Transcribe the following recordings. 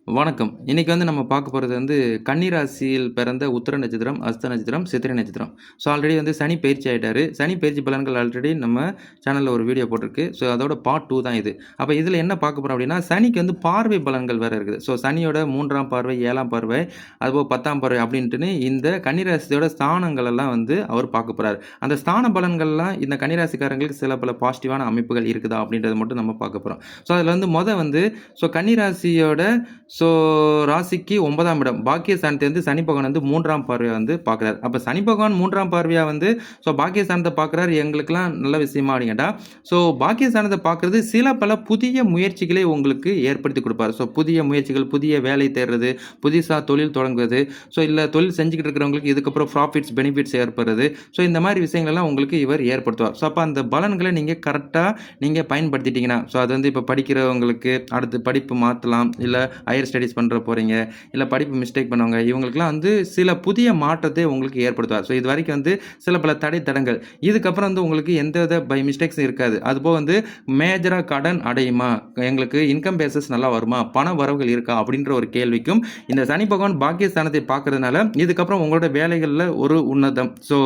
வணக்கம். இன்னைக்கு நம்ம பார்க்க போறது கன்னி ராசியில் பிறந்த உத்திர நட்சத்திரம், அஸ்த நட்சத்திரம், சித்திரை நட்சத்திரம். ஸோ ஆல்ரெடி சனி பெயர்ச்சி ஆயிட்டாரு. சனி பெயர்ச்சி பலன்கள் ஆல்ரெடி நம்ம சேனல்ல ஒரு வீடியோ போட்டிருக்கு. ஸோ அதோட பார்ட் 2 தான் இது. அப்ப இதுல என்ன பார்க்க போறோம் அப்படின்னா, சனிக்கு பார்வை பலன்கள் வேற இருக்குது. ஸோ சனியோட 3ஆம் பார்வை, 7ஆம் பார்வை, அதுபோக 10ஆம் பார்வை அப்படின்ட்டுன்னு இந்த கன்னி ராசியோட ஸ்தானங்கள் எல்லாம் அவர் பார்க்க போறாரு. அந்த ஸ்தான பலன்கள்லாம் இந்த கன்னி ராசிக்காரங்களுக்கு சில பல பாசிட்டிவான அமைப்புகள் இருக்குதா அப்படின்றத மட்டும் நம்ம பார்க்க போறோம். ஸோ அதுல ஸோ கன்னி ராசியோட ஸோ ராசிக்கு 9ஆம் இடம் பாக்கியஸ்தானத்தை சனி பகவான் 3ஆம் பார்வையை பார்க்குறாரு. அப்போ சனி பகவான் 3ஆம் பார்வையாக ஸோ பாக்கியஸ்தானத்தை பார்க்குறாரு. எங்களுக்கெல்லாம் நல்ல விஷயமா அப்படிங்கட்டா ஸோ பாக்கியஸ்தானத்தை பார்க்குறது சில பல புதிய முயற்சிகளை உங்களுக்கு ஏற்படுத்தி கொடுப்பாரு. ஸோ புதிய முயற்சிகள், புதிய வேலை தேடுறது, புதுசாக தொழில் தொடங்குவது, ஸோ இல்லை தொழில் செஞ்சுக்கிட்டு இருக்கிறவங்களுக்கு இதுக்கப்புறம் ப்ராஃபிட்ஸ் பெனிஃபிட்ஸ் ஏற்படுறது, ஸோ இந்த மாதிரி விஷயங்கள்லாம் உங்களுக்கு இவர் ஏற்படுத்துவார். ஸோ அப்போ அந்த பலன்களை நீங்கள் கரெக்டாக நீங்கள் பயன்படுத்திட்டீங்கன்னா ஸோ அது இப்போ படிக்கிறவங்களுக்கு அடுத்து படிப்பு மாற்றலாம், இல்லை ஹையர் ஸ்டடீஸ் பண்ணுற போகிறீங்க, இல்லை படிப்பு மிஸ்டேக் பண்ணவங்க, இவங்களுக்குலாம் சில புதிய மாற்றத்தை உங்களுக்கு ஏற்படுத்துவார். ஸோ இது வரைக்கும் சில பல தடங்கள், இதுக்கப்புறம் உங்களுக்கு எந்த வித பை மிஸ்டேக்ஸும் இருக்காது. அதுபோக மேஜராக கடன் அடையுமா, எங்களுக்கு இன்கம் பேசஸ் நல்லா வருமா, பண வரவுகள் இருக்கா அப்படின்ற ஒரு கேள்விக்கும் இந்த சனி பகவான் பாக்கியஸ்தானத்தை பார்க்கறதுனால இதுக்கப்புறம் உங்களோட வேலைகளில் ஒரு உன்னதம், ஸோ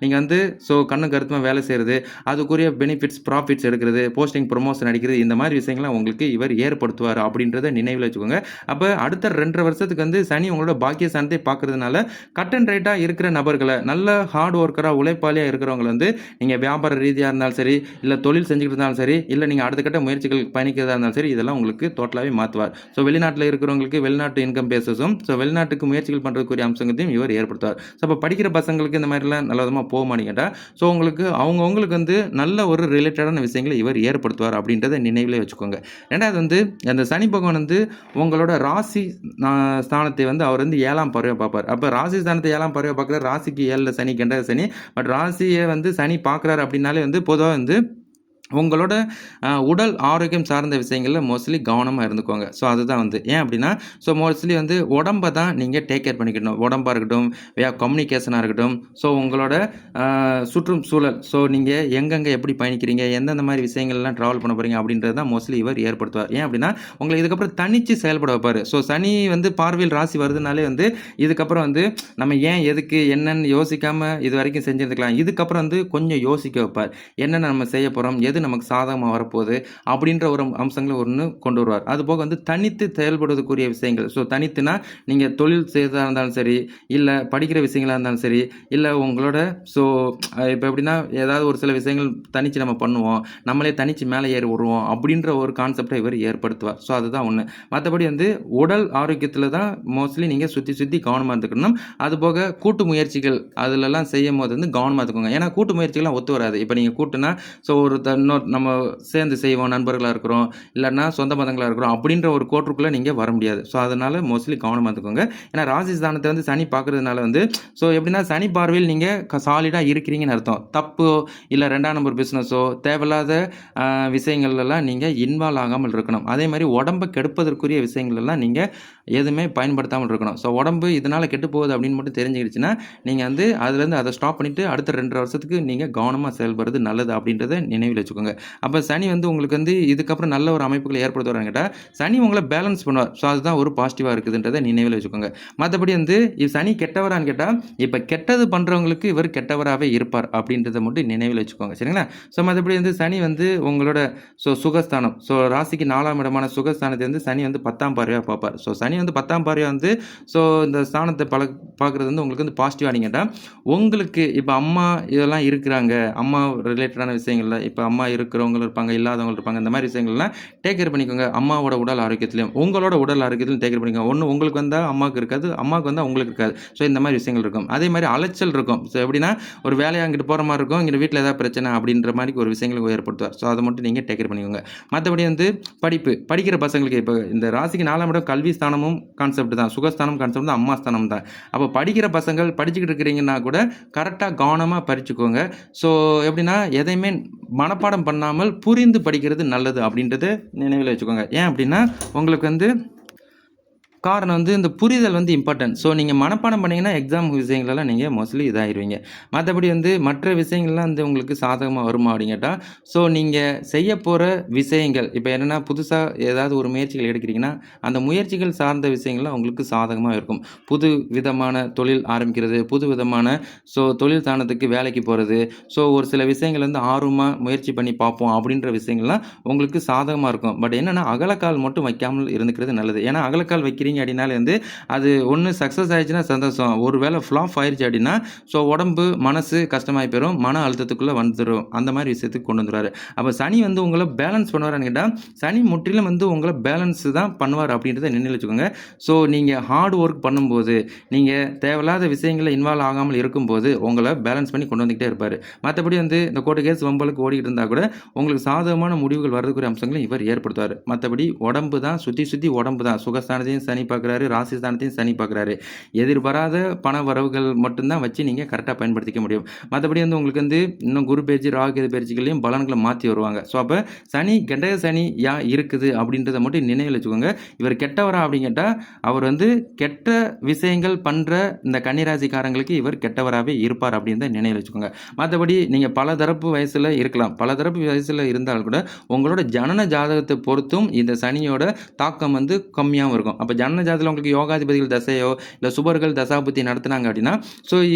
நீங்கள் ஸோ கண்ணு கருத்துமாக வேலை செய்கிறது, அதுக்குரிய பெனிஃபிட்ஸ் ப்ராஃபிட்ஸ் எடுக்கிறது, போஸ்டிங் ப்ரொமோஷன் அடிக்கிறது, இந்த மாதிரி விஷயங்கள்லாம் உங்களுக்கு இவர் ஏற்படுத்துவார் அப்படின்றத நினைவில் வச்சுக்கோங்க. அப்போ அடுத்த 2.5 வருஷத்துக்கு சனி உங்களோட பாக்கியஸ்தானத்தை பார்க்கறதுனால கட் அண்ட் ரைட்டாக இருக்கிற நபர்களை, நல்ல ஹார்ட் ஒர்க்கராக உழைப்பாளியாக இருக்கிறவங்க நீங்கள் வியாபார ரீதியாக இருந்தாலும் சரி, இல்லை தொழில் செஞ்சுக்கிட்டு இருந்தாலும் சரி, இல்லை நீங்கள் அடுத்த கட்ட முயற்சிகள் பயணிக்கிறதா இருந்தாலும் சரி, இதெல்லாம் உங்களுக்கு டோட்டலாகவே மாற்றுவார். ஸோ வெளிநாட்டில் இருக்கிறவங்களுக்கு வெளிநாட்டு இன்கம் பேசஸும், ஸோ வெளிநாட்டுக்கு முயற்சிகள் பண்ணுறதுக்குரிய அம்சங்களையும் இவர் ஏற்படுத்துவார். ஸோ அப்போ படிக்கிற பசங்களுக்கு இந்த மாதிரிலாம் நல்ல விதமாக போக மாட்டேங்கிட்டா ஸோ உங்களுக்கு அவங்களுக்கு நல்ல ஒரு ரிலேட்டடான விஷயங்களை இவர் ஏற்படுத்துவார் அப்படின்றத நினைவிலே வச்சுக்கோங்க. ரெண்டாவது அந்த சனி பகவான் உங்களோட ராசி ஸ்தானத்தை அவர் 7ஆம் பார்வையாக பார்ப்பார். அப்போ ராசி ஸ்தானத்தை 7ஆம் பார்வையாக பார்க்குறாரு. ராசிக்கு 7ல் சனி, கெண்டக சனி. பட் ராசியை சனி பார்க்குறாரு அப்படின்னாலே பொதுவாக உங்களோட உடல் ஆரோக்கியம் சார்ந்த விஷயங்களில் மோஸ்ட்லி கவனமாக இருந்துக்கோங்க. ஸோ அதுதான் ஏன் அப்படின்னா ஸோ மோஸ்ட்லி உடம்பை தான் நீங்கள் டேக் கேர் பண்ணிக்கணும். உடம்பாக இருக்கட்டும், கம்யூனிகேஷனாக இருக்கட்டும், ஸோ உங்களோட சுற்றும் சூழல், ஸோ நீங்கள் எங்கெங்கே எப்படி பயணிக்கிறீங்க, எந்தெந்த மாதிரி விஷயங்கள்லாம் ட்ராவல் பண்ண போகிறீங்க அப்படின்றது தான் மோஸ்ட்லி இவர் ஏற்படுத்துவார். ஏன் அப்படின்னா உங்களை இதுக்கப்புறம் தனித்து செயல்பட வைப்பார். ஸோ சனி பார்வையில் ராசி வருதுனாலே இதுக்கப்புறம் நம்ம ஏன் எதுக்கு என்னன்னு யோசிக்காமல் இது வரைக்கும் செஞ்சுருக்கலாம். இதுக்கப்புறம் கொஞ்சம் யோசிக்க வைப்பார். என்னென்ன நம்ம செய்ய போகிறோம், எது நமக்கு சாதகமாக வரப்போகுது அப்படின்ற ஒரு அம்சங்களை கொண்டு வருவார். அதுபோக தனித்து செயல்படுவதற்குரிய விஷயங்கள், ஸோ தனித்துனா நீங்கள் தொழில் செய்யறதா இருந்தாலும் சரி, இல்லை படிக்கிற விஷயங்களாக இருந்தாலும் சரி, இல்லை உங்களோட ஸோ இப்போ எப்படின்னா ஏதாவது ஒரு சில விஷயங்கள் தனித்து நம்ம பண்ணுவோம், நம்மளே தனித்து மேலே ஏறி விடுவோம் அப்படின்ற ஒரு கான்செப்டை இவர் ஏற்படுத்துவார். ஸோ அதுதான் ஒன்று. மற்றபடி உடல் ஆரோக்கியத்தில் தான் மோஸ்ட்லி நீங்கள் சுற்றி கவனமாக இருந்துக்கணும். அதுபோக கூட்டு முயற்சிகள் அதிலெல்லாம் செய்யும் போது கவனமாக இருந்துக்கோங்க. ஏன்னா கூட்டு முயற்சிகள்லாம் ஒத்து வராது. இப்போ நீங்கள் கூட்டுனா ஸோ ஒரு நம்ம சேர்ந்து செய்வோம், நண்பர்களாக இருக்கிறோம், இல்லைன்னா சொந்த பந்தங்களாக இருக்கிறோம் அப்படின்ற ஒரு கோட்டுக்குள்ளே நீங்கள் வர முடியாது. ஸோ அதனால் மோஸ்ட்லி கவனமாக இருந்துக்கோங்க. ஏன்னா ராசி ஸ்தானத்தை சனி பார்க்குறதுனால ஸோ எப்படின்னா சனி பார்வையில் நீங்கள் சாலிடாக இருக்கிறீங்கன்னு அர்த்தம். தப்பு இல்லை 2ஆம் நம்பர் பிஸ்னஸோ தேவையில்லாத விஷயங்கள்லாம் நீங்கள் இன்வால்வ் ஆகாமல் இருக்கணும். அதே மாதிரி உடம்பை கெடுப்பதற்குரிய விஷயங்கள்லாம் நீங்கள் எதுவுமே பயன்படுத்தாமல் இருக்கணும். ஸோ உடம்பு இதனால் கெட்டு போகுது அப்படின்னு மட்டும் தெரிஞ்சுக்கிடுச்சுன்னா நீங்கள் அதுலேருந்து அதை ஸ்டாப் பண்ணிவிட்டு அடுத்த 2.5 வருஷத்துக்கு நீங்கள் கவனமாக செயல்படுறது நல்லது அப்படின்றத நினைவில் வச்சுக்கோங்க. அப்போ சனி உங்களுக்கு இதுக்கப்புறம் நல்ல ஒரு அமைப்புகளை ஏற்படுத்துவாங்க கேட்டால் சனி உங்களை பேலன்ஸ் பண்ணுவார். ஸோ அதுதான் ஒரு பாசிட்டிவாக இருக்குதுன்றதை நினைவில் வச்சுக்கோங்க. மற்றபடி சனி கெட்டவரான்னு கேட்டால் இப்போ கெட்டது பண்ணுறவங்களுக்கு இவர் கெட்டவராகவே இருப்பார் அப்படின்றத மட்டும் நினைவில் வச்சுக்கோங்க. சரிங்களா? ஸோ மற்றபடி சனி உங்களோட ஸோ சுகஸ்தானம், ஸோ ராசிக்கு 4ஆம் இடமான சுகஸ்தானத்தை சனி 10ஆம் பார்வையாக பார்ப்பார். ஸோ சனி 10ஆம் பார்வையாக ஸோ இந்த ஸ்தானத்தை பார்க்குறது உங்களுக்கு பாசிட்டிவாக கேட்டால் உங்களுக்கு இப்போ அம்மா இதெல்லாம் இருக்கிறாங்க, அம்மா ரிலேட்டடான விஷயங்கள்ல இப்போ அம்மா இருக்கிறவங்களும் இருப்பாங்க, இல்லாதவங்க இருப்பாங்க, இந்த மாதிரி விஷயங்கள்லாம் டேக் கேர் பண்ணிக்கோங்க. அம்மாவோட உடல் ஆரோக்கியத்திலையும் உங்களோட உடல் ஆரோக்கியத்திலும் டேக் கேர் பண்ணிக்கோங்க. ஒன்று உங்களுக்கு வந்தால் அம்மாவுக்கு இருக்காது, அம்மாவுக்கு வந்தால் உங்களுக்கு இருக்காது. ஸோ இந்த மாதிரி விஷயங்கள் இருக்கும். அதே மாதிரி அலைச்சல் இருக்கும். ஸோ எப்படின்னா ஒரு வேலையை அங்கிட்டு போகிற மாதிரி இருக்கும், இங்கே வீட்டில் ஏதாவது பிரச்சனை அப்படின்ற மாதிரி ஒரு விஷயங்களுக்கு ஏற்படுத்துவார். ஸோ அதை மட்டும் நீங்கள் டேக் கேர் பண்ணிக்கோங்க. மற்றபடி படிக்கிற பசங்களுக்கு இப்போ இந்த ராசிக்கு 4ஆம் இடம் கல்வி ஸ்தானமும் கான்செப்ட் தான், சுகஸ்தானம் கான்செப்ட் தான், அம்மா ஸ்தானம் தான். அப்போ படிக்கிற பசங்கள் படிச்சுக்கிட்டு இருக்கிறீங்கன்னா கூட கரெக்டாக கவனமாக படிச்சுக்கோங்க. ஸோ எப்படின்னா எதையுமே மனப்பாடம் பண்ணாமல் புரிந்து படிக்கிறது நல்லது அப்படின்றத நினைவில் வச்சுக்கோங்க. ஏன் அப்படின்னா உங்களுக்கு காரணம் வந்து இந்த புரிதல் வந்து இம்பார்ட்டன்ட். ஸோ நீங்க மனப்பாடம் பண்ணீங்கன்னா, எக்ஸாம் விஷயங்களெல்லாம் நீங்க மோஸ்ட்லி இதாயிருவீங்க. மத்தபடி வந்து மற்ற விஷயங்கள்லாம் வந்து உங்களுக்கு சாதகமா வருமா அப்படின்னு கேட்டா, ஸோ நீங்க செய்யப்போற விஷயங்கள் இப்ப என்னன்னா புதுசா ஏதாவது ஒரு முயற்சிகள் எடுக்கிறீங்கன்னா, அந்த முயற்சிகள் சார்ந்த விஷயங்கள்லாம் உங்களுக்கு சாதகமா இருக்கும். புது விதமான தொழில் ஆரம்பிக்கிறது, புது விதமான தொழில் சார்ந்ததுக்கு வேலைக்கு போறது, ஒரு சில விஷயங்கள் வந்து ஆர்வமா முயற்சி பண்ணி பார்ப்போம் அப்படின்ற விஷயங்கள்லாம் உங்களுக்கு சாதகமா இருக்கும். பட் என்னன்னா அகலக்கால் மட்டும் வைக்காமல் இருந்துக்கிறது நல்லது. ஏன்னா அகலக்கால் வைக்கிறீங்க அப்படின்னாலே வந்து அது ஒண்ணு சக்சஸ் ஆயிடுச்சுன்னா சந்தோஷம். ஒரு வேளை ஃப்ளாப் ஆயிருச்சு அப்படின்னா, உடம்பு, மனசு கஷ்டமாயி போயிரும். மன அழுத்தத்துக்குள்ள வந்துரும். அந்த மாரி விஷயத்துக்கு கொண்டு வந்துருவாரு. அப்ப சனி வந்து உங்கள பேலன்ஸ் பண்ணுவாரான்னு கேட்டா, சனி முற்றிலும் வந்து உங்கள பேலன்ஸ் தான் பண்ணுவார் அப்படின்றத நினைவில் வச்சுக்கோங்க. நீங்க ஹார்ட் ஒர்க் பண்ணும்போது, நீங்க தேவையில்லாத விஷயங்கள்ல இன்வால்வ் ஆகாமல் இருக்கும்போது, உங்கள பேலன்ஸ் பண்ணி கொண்டு வந்துகிட்டே இருப்பாரு. மத்தபடி வந்து இந்த கோர்ட்டு கேஸ் வம்பளுக்கு ஓடிக்கிட்டு இருந்தா கூட, உங்களுக்கு சாதகமான முடிவுகள் வரதுக்குரிய அம்சங்களையும் இவர் ஏற்படுத்துவாரு. மத்தபடி உடம்பு தான் சுத்தி சுத்தி உடம்பு தான். சுகஸ்தானத்தையும் சனி பார்க்குறாரு, ராசி ஸ்தானத்தையும் சனி பார்க்குறாரு. எதிர்பாராத பண வரவுகள் மட்டும் தான் வச்சு நீங்க கரெக்ட்டா பயன்படுத்திக்க முடியும். மத்தபடி வந்து உங்களுக்கு வந்து இன்னும் குரு பெயர்ச்சி, ராகு கேது பெயர்ச்சிகளையும் பலன்கள மாத்தி வருவாங்க. அப்ப சனி கெண்டக சனி இருக்குது அப்படின்றத மட்டும் நினைவில் வச்சுக்கோங்க. இவர் கெட்டவரா அப்படின்னு கேட்டா, அவர் வந்து கெட்ட விஷயங்கள் பண்ற இந்த கன்னிராசிக்காரங்களுக்கு இவர் கெட்டவராவே இருப்பார் அப்படின்றத நினைவில் வச்சுக்கோங்க. மத்தபடி நீங்க பல தரப்பு வயசுல இருக்கலாம். பல தரப்பு வயசுல இருந்தால் கூட உங்களோட ஜனன ஜாதகத்தை பொறுத்தும் இந்த சனியோட தாக்கம் வந்து கம்மியாவும் இருக்கும். அப்ப ஜனன ஜாதகத்துல உங்களுக்கு யோகாதிபதிகள் தசையோ, இல்ல சுபர்கள் தசாபுத்தி நடத்துனாங்க அப்படின்னா,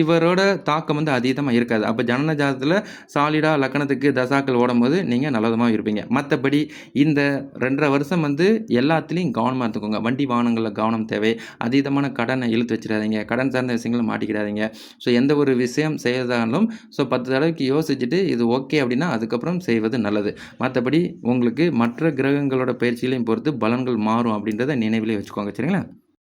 இவரோட தாக்கம் வந்து அதீதமா இருக்காது. அப்ப ஜனன ஜாதகத்துல சாலிடா லக்னத்துக்கு தசாக்கள் ஓடும்போது நீங்க நல்லவிதமா இருப்பீங்க. மத்தபடி இந்த 2 1/2 வருஷம் வந்து எல்லாத்துலயும் கவனமா இருந்துக்கோங்க. வண்டி வாகனங்கள்ல கவனம் தேவை. அதீதமான கடனை இழுத்து வச்சிடாதீங்க. கடன் சார்ந்த விஷயங்கள மாட்டிக்கிடாதீங்க. எந்த ஒரு விஷயம் செய்யறதாலும் 10 தடவைக்கு யோசிச்சுட்டு இது ஓகே அப்படின்னா அதுக்கப்புறம் செய்வது நல்லது. மத்தபடி உங்களுக்கு மற்ற கிரகங்களோட பயிற்சிகளையும் பொறுத்து பலன்கள் மாறும் அப்படின்றத நினைவிலே வச்சுக்கோங்க. சரிங்களா?